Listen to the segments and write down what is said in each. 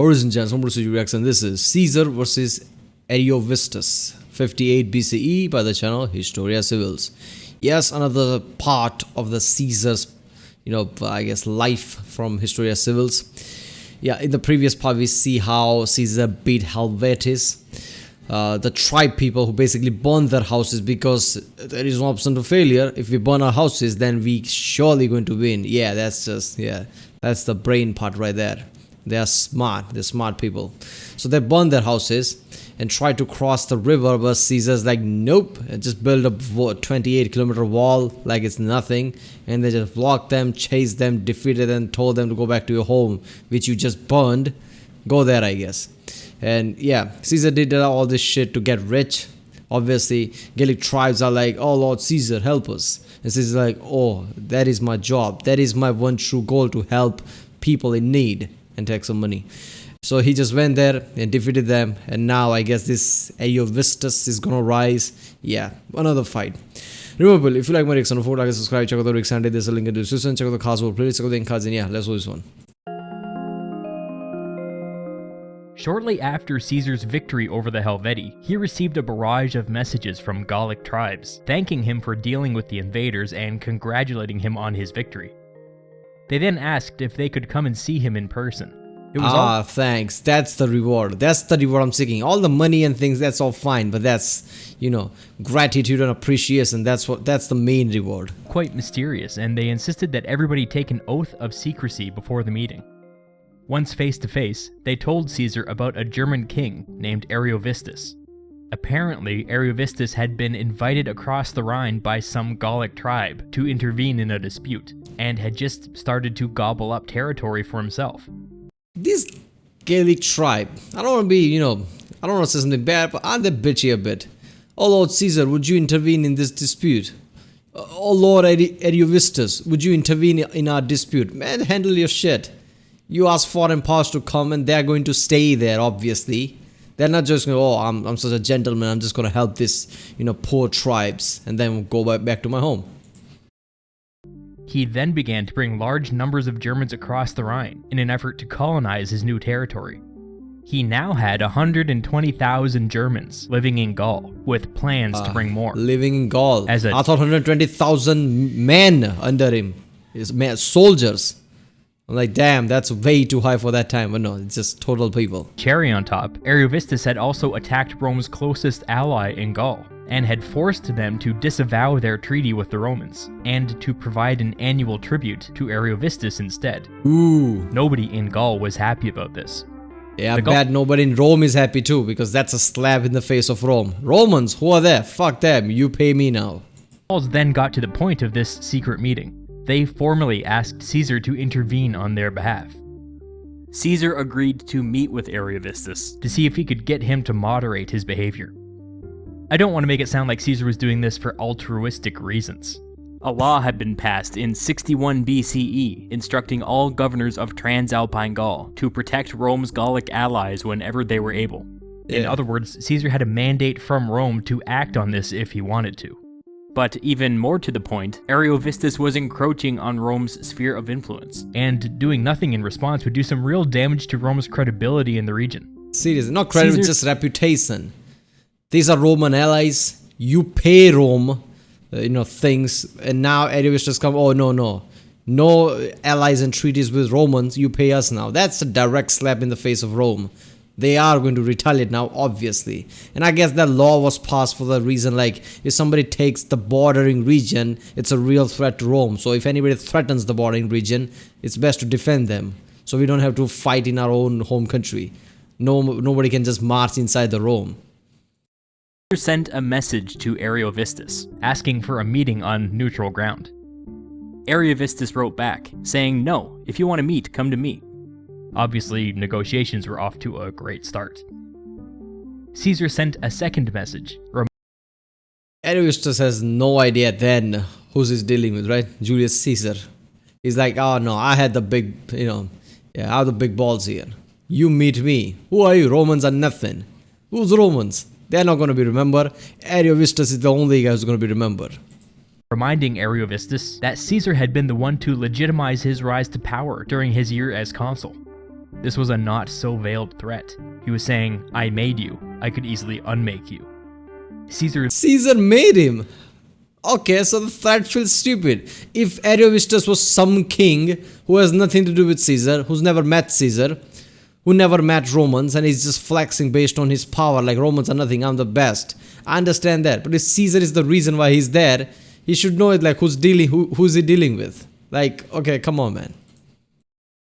Origin Chance, reaction. This is Caesar versus Ariovistus, 58 BCE by the channel Historia Civilis. Yes, another part of the Caesar's, I guess, life from Historia Civilis. Yeah, in the previous part, we see how Caesar beat Helvetes, the tribe people who basically burned their houses because there is no option to failure. If we burn our houses, then we surely going to win. Yeah, that's the brain part right there. They're smart people. So they burned their houses and tried to cross the river, but Caesar's like, nope, and just build a 28-kilometer wall like it's nothing, and they just blocked them, chased them, defeated them, told them to go back to your home, which you just burned. Go there, I guess. And yeah, Caesar did all this shit to get rich. Obviously, Gallic tribes are like, oh Lord Caesar, help us. And Caesar's like, oh, that is my job. That is my one true goal, to help people in need and take some money. So he just went there and defeated them, and now I guess this Ariovistus is gonna rise. Yeah, another fight. Remember, if you like my reaction, don't forget to subscribe, check out the reaction, there's a link in the description, check out the cards, please check out the ink cards, and yeah, let's do this one. Shortly after Caesar's victory over the Helvetii, he received a barrage of messages from Gallic tribes, thanking him for dealing with the invaders and congratulating him on his victory. They then asked if they could come and see him in person. It was thanks. That's the reward. That's the reward I'm seeking. All the money and things, that's all fine, but that's, gratitude and appreciation. That's the main reward. Quite mysterious, and they insisted that everybody take an oath of secrecy before the meeting. Once face to face, they told Caesar about a German king named Ariovistus. Apparently, Ariovistus had been invited across the Rhine by some Gallic tribe to intervene in a dispute, and had just started to gobble up territory for himself. This Gallic tribe, I don't want to be, I don't want to say something bad, but aren't they bitchy a bit? Oh Lord Caesar, would you intervene in this dispute? Oh Lord Ariovistus, would you intervene in our dispute? Man, handle your shit. You ask foreign powers to come and they're going to stay there, obviously. They're not just going, oh, I'm such a gentleman, I'm just going to help this, poor tribes, and then go back to my home. He then began to bring large numbers of Germans across the Rhine in an effort to colonize his new territory. He now had 120,000 Germans living in Gaul, with plans to bring more. Living in Gaul? I thought 120,000 men under him, soldiers. I'm like, damn, that's way too high for that time. But no, it's just total people. Cherry on top, Ariovistus had also attacked Rome's closest ally in Gaul, and had forced them to disavow their treaty with the Romans, and to provide an annual tribute to Ariovistus instead. Ooh. Nobody in Gaul was happy about this. Yeah, I bet nobody in Rome is happy too, because that's a slap in the face of Rome. Romans, who are there? Fuck them, you pay me now. Gauls then got to the point of this secret meeting. They formally asked Caesar to intervene on their behalf. Caesar agreed to meet with Ariovistus to see if he could get him to moderate his behavior. I don't want to make it sound like Caesar was doing this for altruistic reasons. A law had been passed in 61 BCE instructing all governors of Transalpine Gaul to protect Rome's Gallic allies whenever they were able. In other words, Caesar had a mandate from Rome to act on this if he wanted to. But even more to the point, Ariovistus was encroaching on Rome's sphere of influence, and doing nothing in response would do some real damage to Rome's credibility in the region. Seriously, not credit, just reputation. These are Roman allies. You pay Rome, things, and now Ariovistus come. Oh no allies and treaties with Romans. You pay us now. That's a direct slap in the face of Rome. They are going to retaliate now, obviously. And I guess that law was passed for the reason, like, if somebody takes the bordering region, it's a real threat to Rome. So if anybody threatens the bordering region, it's best to defend them, so we don't have to fight in our own home country. Nobody can just march inside the Rome. Caesar sent a message to Ariovistus, asking for a meeting on neutral ground. Ariovistus wrote back, saying, no, if you want to meet, come to me. Obviously, negotiations were off to a great start. Caesar sent a second message. Ariovistus has no idea then who's he's dealing with, right? Julius Caesar. He's like, oh no, I had the big, I have the big balls here. You meet me. Who are you? Romans are nothing. Who's Romans? They're not going to be remembered. Ariovistus is the only guy who's going to be remembered. reminding Ariovistus that Caesar had been the one to legitimize his rise to power during his year as consul. This was a not-so-veiled threat. He was saying, I made you. I could easily unmake you. Caesar made him. Okay, so the threat feels stupid. If Ariovistus was some king who has nothing to do with Caesar, who's never met Caesar, who never met Romans, and he's just flexing based on his power, like Romans are nothing, I'm the best. I understand that. But if Caesar is the reason why he's there, he should know it, like who's he dealing with. Like, okay, come on, man.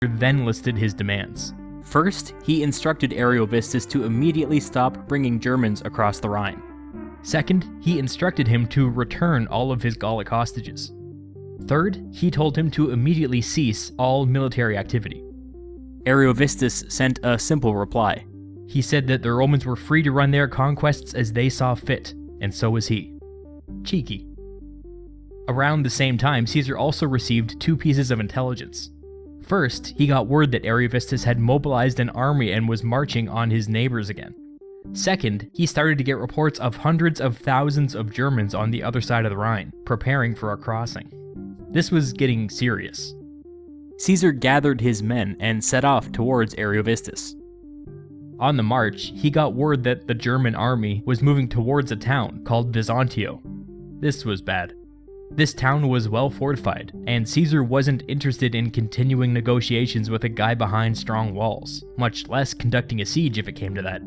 Then listed his demands. First, he instructed Ariovistus to immediately stop bringing Germans across the Rhine. Second, he instructed him to return all of his Gallic hostages. Third, he told him to immediately cease all military activity. Ariovistus sent a simple reply. He said that the Romans were free to run their conquests as they saw fit, and so was he. Cheeky. Around the same time, Caesar also received 2 pieces of intelligence. First, he got word that Ariovistus had mobilized an army and was marching on his neighbors again. Second, he started to get reports of hundreds of thousands of Germans on the other side of the Rhine, preparing for a crossing. This was getting serious. Caesar gathered his men and set off towards Ariovistus. On the march, he got word that the German army was moving towards a town called Byzantio. This was bad. This town was well fortified, and Caesar wasn't interested in continuing negotiations with a guy behind strong walls, much less conducting a siege if it came to that.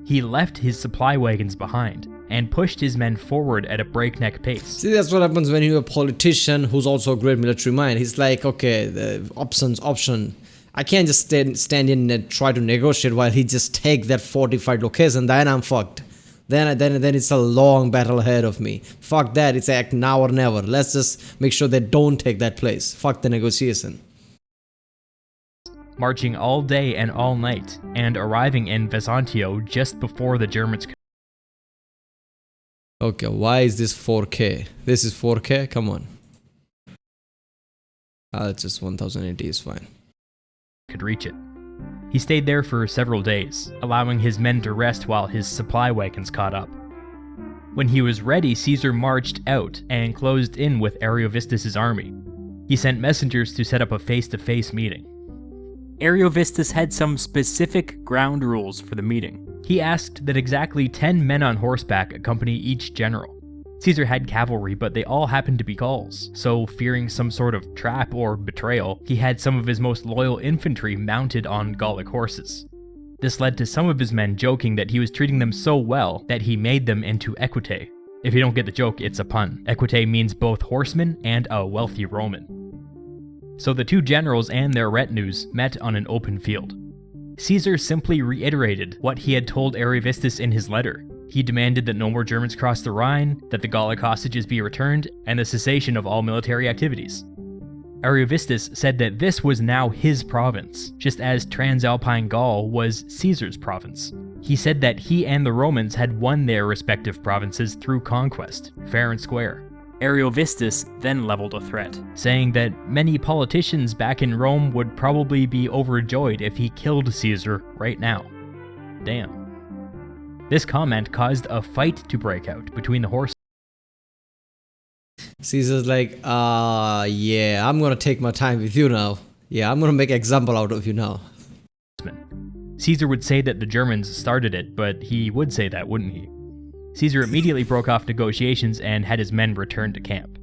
He left his supply wagons behind, and pushed his men forward at a breakneck pace. See, that's what happens when you're a politician who's also a great military mind. He's like, okay, the option. I can't just stand in and try to negotiate while he just take that fortified location, then I'm fucked. Then it's a long battle ahead of me. Fuck that, it's act now or never. Let's just make sure they don't take that place. Fuck the negotiation. Marching all day and all night, and arriving in Byzantio just before the Germans. Okay, why is this 4K? This is 4K? Come on. It's just 1080 is fine. Could reach it. He stayed there for several days, allowing his men to rest while his supply wagons caught up. When he was ready, Caesar marched out and closed in with Ariovistus' army. He sent messengers to set up a face-to-face meeting. Ariovistus had some specific ground rules for the meeting. He asked that exactly 10 men on horseback accompany each general. Caesar had cavalry, but they all happened to be Gauls, so fearing some sort of trap or betrayal, he had some of his most loyal infantry mounted on Gallic horses. This led to some of his men joking that he was treating them so well that he made them into equitae. If you don't get the joke, it's a pun. Equitae means both horsemen and a wealthy Roman. So the 2 generals and their retinues met on an open field. Caesar simply reiterated what he had told Ariovistus in his letter. He demanded that no more Germans cross the Rhine, that the Gallic hostages be returned, and the cessation of all military activities. Ariovistus said that this was now his province, just as Transalpine Gaul was Caesar's province. He said that he and the Romans had won their respective provinces through conquest, fair and square. Ariovistus then leveled a threat, saying that many politicians back in Rome would probably be overjoyed if he killed Caesar right now. Damn. This comment caused a fight to break out between the horses. Caesar's like, yeah, I'm gonna take my time with you now. Yeah, I'm gonna make an example out of you now. Caesar would say that the Germans started it, but he would say that, wouldn't he? Caesar immediately broke off negotiations and had his men return to camp.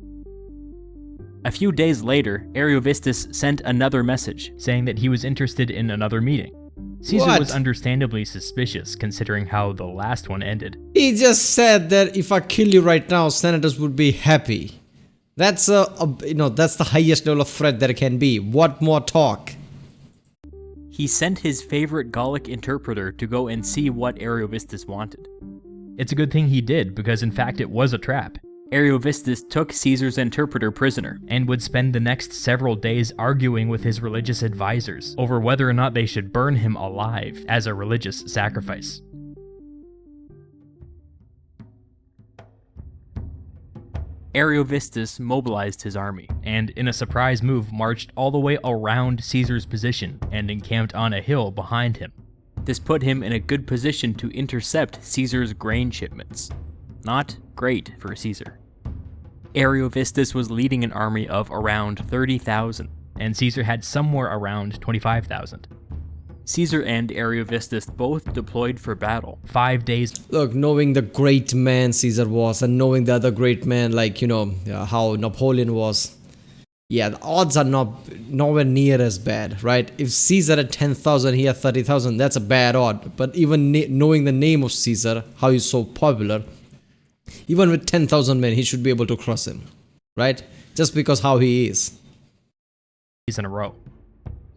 A few days later, Ariovistus sent another message, saying that he was interested in another meeting. Caesar was understandably suspicious, considering how the last one ended. He just said that if I kill you right now, senators would be happy. That's that's the highest level of threat there can be. What more talk? He sent his favorite Gallic interpreter to go and see what Ariovistus wanted. It's a good thing he did, because in fact it was a trap. Ariovistus took Caesar's interpreter prisoner, and would spend the next several days arguing with his religious advisors over whether or not they should burn him alive as a religious sacrifice. Ariovistus mobilized his army, and in a surprise move marched all the way around Caesar's position and encamped on a hill behind him. This put him in a good position to intercept Caesar's grain shipments. Not great for Caesar. Ariovistus was leading an army of around 30,000, and Caesar had somewhere around 25,000. Caesar and Ariovistus both deployed for battle 5 days. Look, knowing the great man Caesar was and knowing the other great man like, how Napoleon was, yeah, the odds are nowhere near as bad, right? If Caesar had 10,000, he had 30,000, that's a bad odd. But even knowing the name of Caesar, how he's so popular, even with 10,000 men, he should be able to cross him, right? Just because how he is. In a row.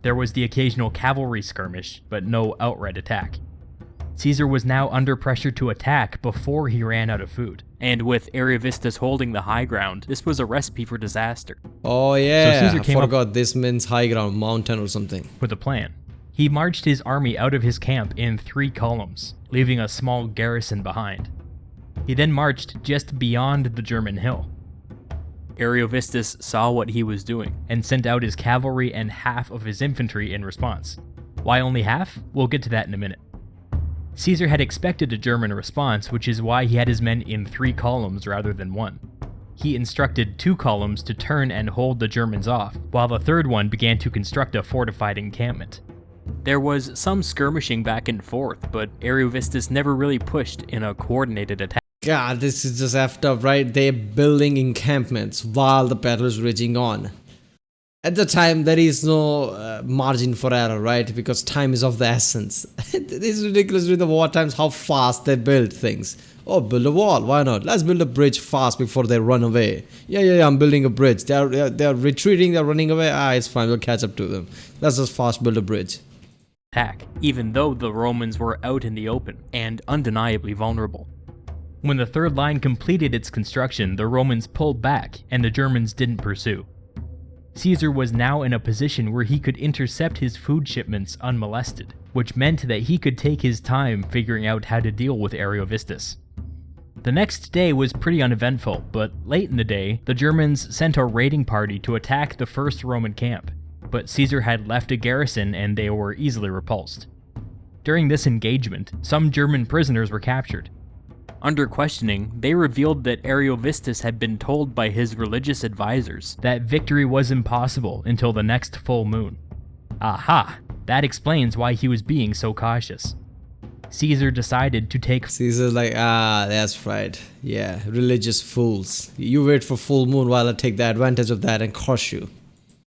There was the occasional cavalry skirmish, but no outright attack. Caesar was now under pressure to attack before he ran out of food. And with Ariovistus holding the high ground, this was a recipe for disaster. Oh yeah, so Caesar I forgot this means high ground, mountain or something. With a plan. He marched his army out of his camp in 3 columns, leaving a small garrison behind. He then marched just beyond the German hill. Ariovistus saw what he was doing and sent out his cavalry and half of his infantry in response. Why only half? We'll get to that in a minute. Caesar had expected a German response, which is why he had his men in 3 columns rather than 1. He instructed 2 columns to turn and hold the Germans off, while the third one began to construct a fortified encampment. There was some skirmishing back and forth, but Ariovistus never really pushed in a coordinated attack. God, this is just effed up, right? They're building encampments while the battle is raging on. At the time, there is no margin for error, right? Because time is of the essence. It's ridiculous during the war times how fast they build things. Oh, build a wall. Why not? Let's build a bridge fast before they run away. Yeah, I'm building a bridge. They're retreating, they're running away. It's fine, we'll catch up to them. Let's just fast build a bridge. Attack, even though the Romans were out in the open and undeniably vulnerable. When the third line completed its construction, the Romans pulled back and the Germans didn't pursue. Caesar was now in a position where he could intercept his food shipments unmolested, which meant that he could take his time figuring out how to deal with Ariovistus. The next day was pretty uneventful, but late in the day, the Germans sent a raiding party to attack the first Roman camp, but Caesar had left a garrison and they were easily repulsed. During this engagement, some German prisoners were captured. Under questioning, they revealed that Ariovistus had been told by his religious advisors that victory was impossible until the next full moon. Aha! That explains why he was being so cautious. Caesar decided to take Caesar's like, that's right. Yeah, religious fools. You wait for full moon while I take the advantage of that and crush you.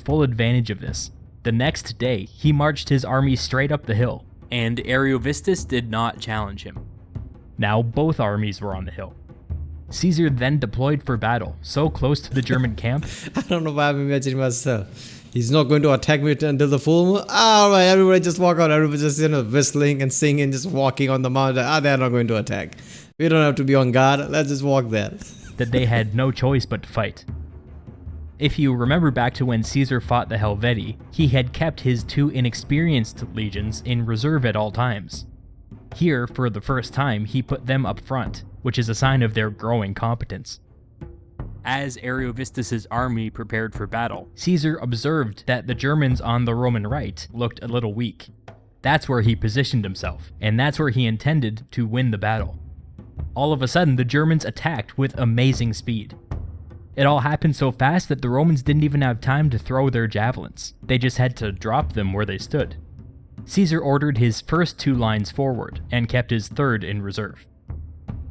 Full advantage of this. The next day, he marched his army straight up the hill, and Ariovistus did not challenge him. Now both armies were on the hill. Caesar then deployed for battle, so close to the German camp. I don't know why I'm imagining myself. He's not going to attack me until the full moon. Alright, everybody just walk out. Everybody just, whistling and singing, just walking on the mountain. They're not going to attack. We don't have to be on guard. Let's just walk there. That they had no choice but to fight. If you remember back to when Caesar fought the Helvetii, he had kept his 2 inexperienced legions in reserve at all times. Here, for the first time, he put them up front, which is a sign of their growing competence. As Ariovistus' army prepared for battle, Caesar observed that the Germans on the Roman right looked a little weak. That's where he positioned himself, and that's where he intended to win the battle. All of a sudden, the Germans attacked with amazing speed. It all happened so fast that the Romans didn't even have time to throw their javelins. They just had to drop them where they stood. Caesar ordered his first 2 lines forward, and kept his third in reserve.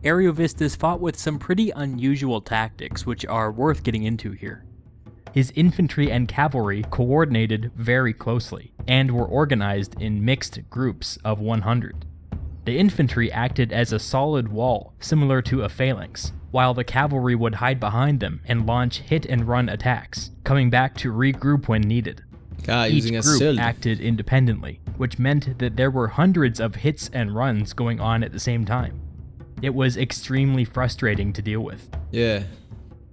Ariovistus fought with some pretty unusual tactics, which are worth getting into here. His infantry and cavalry coordinated very closely, and were organized in mixed groups of 100. The infantry acted as a solid wall, similar to a phalanx, while the cavalry would hide behind them and launch hit-and-run attacks, coming back to regroup when needed. Each group acted independently, which meant that there were hundreds of hits and runs going on at the same time. It was extremely frustrating to deal with. Yeah.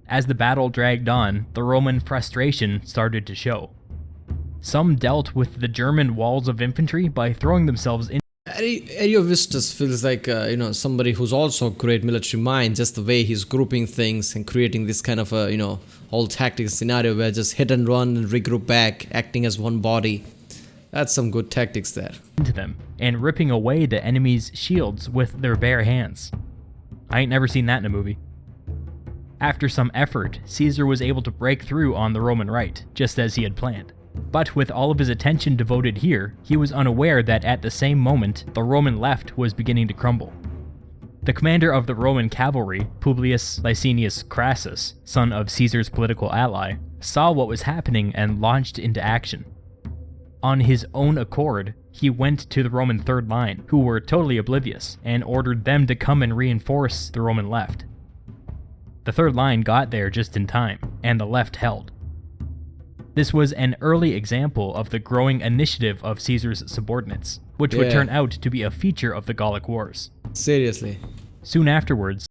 As the battle dragged on, the Roman frustration started to show. Some dealt with the German walls of infantry by throwing themselves in. Ariovistus feels like, somebody who's also a great military mind, just the way he's grouping things and creating this kind of a, whole tactical scenario where just hit and run and regroup back, acting as one body. That's some good tactics there. Into them, and ripping away the enemy's shields with their bare hands. I ain't never seen that in a movie. After some effort, Caesar was able to break through on the Roman right, just as he had planned. But with all of his attention devoted here, he was unaware that at the same moment, the Roman left was beginning to crumble. The commander of the Roman cavalry, Publius Licinius Crassus, son of Caesar's political ally, saw what was happening and launched into action. On his own accord, he went to the Roman third line, who were totally oblivious, and ordered them to come and reinforce the Roman left. The third line got there just in time, and the left held. This was an early example of the growing initiative of Caesar's subordinates, which would turn out to be a feature of the Gallic Wars. Seriously. Soon afterwards,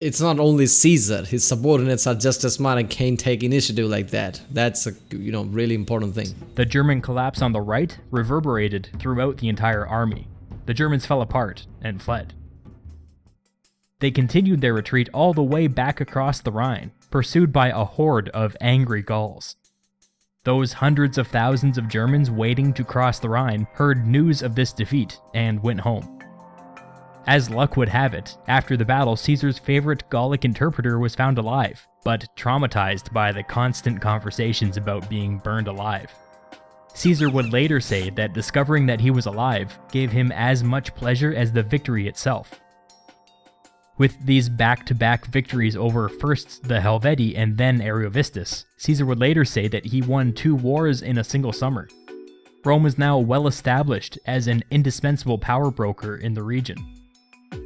It's not only Caesar, his subordinates are just as smart and can take initiative like that. That's a really important thing. the German collapse on the right reverberated throughout the entire army. The Germans fell apart and fled. They continued their retreat all the way back across the Rhine, pursued by a horde of angry Gauls. Those hundreds of thousands of Germans waiting to cross the Rhine heard news of this defeat and went home. As luck would have it, after the battle, Caesar's favorite Gallic interpreter was found alive, but traumatized by the constant conversations about being burned alive. Caesar would later say that discovering that he was alive gave him as much pleasure as the victory itself. With these back-to-back victories over first the Helvetii and then Ariovistus, Caesar would later say that he won 2 wars in a single summer. Rome was now well established as an indispensable power broker in the region.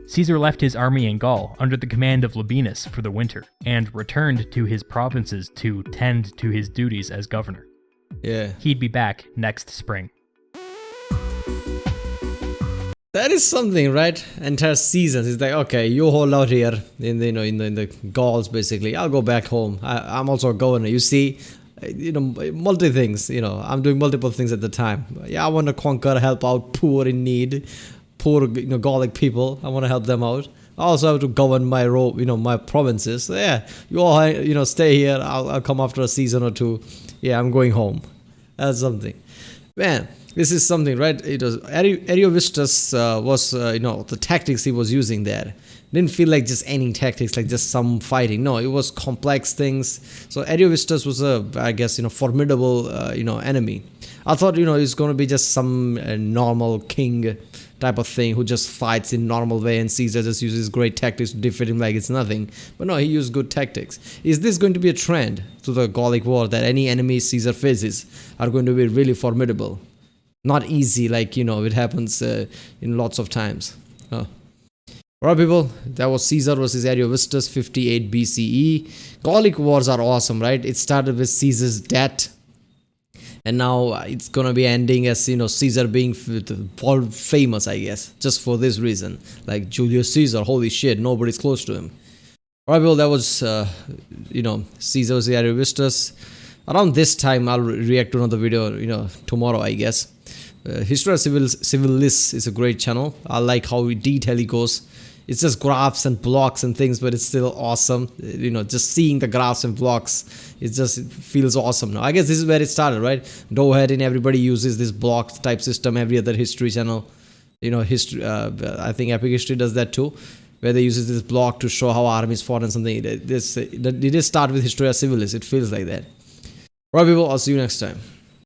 Caesar left his army in Gaul under the command of Labienus for the winter, and returned to his provinces to tend to his duties as governor. Yeah. He'd be back next spring. That is something, right? Entire seasons. It's like, okay, you hold out here in the in the Gauls, basically. I'll go back home. I'm also a governor. You see, multi things. I'm doing multiple things at the time. Yeah, I want to conquer, help out poor in need, poor Gallic people. I want to help them out. I also have to govern my my provinces. So yeah, you all stay here. I'll come after a season or two. Yeah, I'm going home. That's something, man. This is something, right? It was Ariovistus was the tactics he was using there. Didn't feel like just any tactics, like just some fighting. No, it was complex things. So Ariovistus was a formidable enemy. I thought he's going to be just some normal king type of thing who just fights in normal way, and Caesar just uses great tactics to defeat him like it's nothing. But no, he used good tactics. Is this going to be a trend to the Gallic War, that any enemy Caesar faces are going to be really formidable? Not easy, like it happens in lots of times. Alright, people, that was Caesar versus Ariovistus, 58 BCE. Gallic wars are awesome, right? It started with Caesar's death, and now it's gonna be ending as Caesar being famous, I guess, just for this reason. Like Julius Caesar, holy shit, nobody's close to him. Alright, people, that was Caesar versus Ariovistus. Around this time, I'll react to another video, tomorrow, I guess. Historia Civilis is a great channel. I like how detailed it goes. It's just graphs and blocks and things, but it's still awesome. Just seeing the graphs and blocks, it feels awesome now. I guess this is where it started, right? Dohead and everybody uses this block type system. Every other history channel, history. I think Epic History does that too, where they use this block to show how armies fought and something. It did start with Historia Civilis. It feels like that. Right, people. I'll see you next time.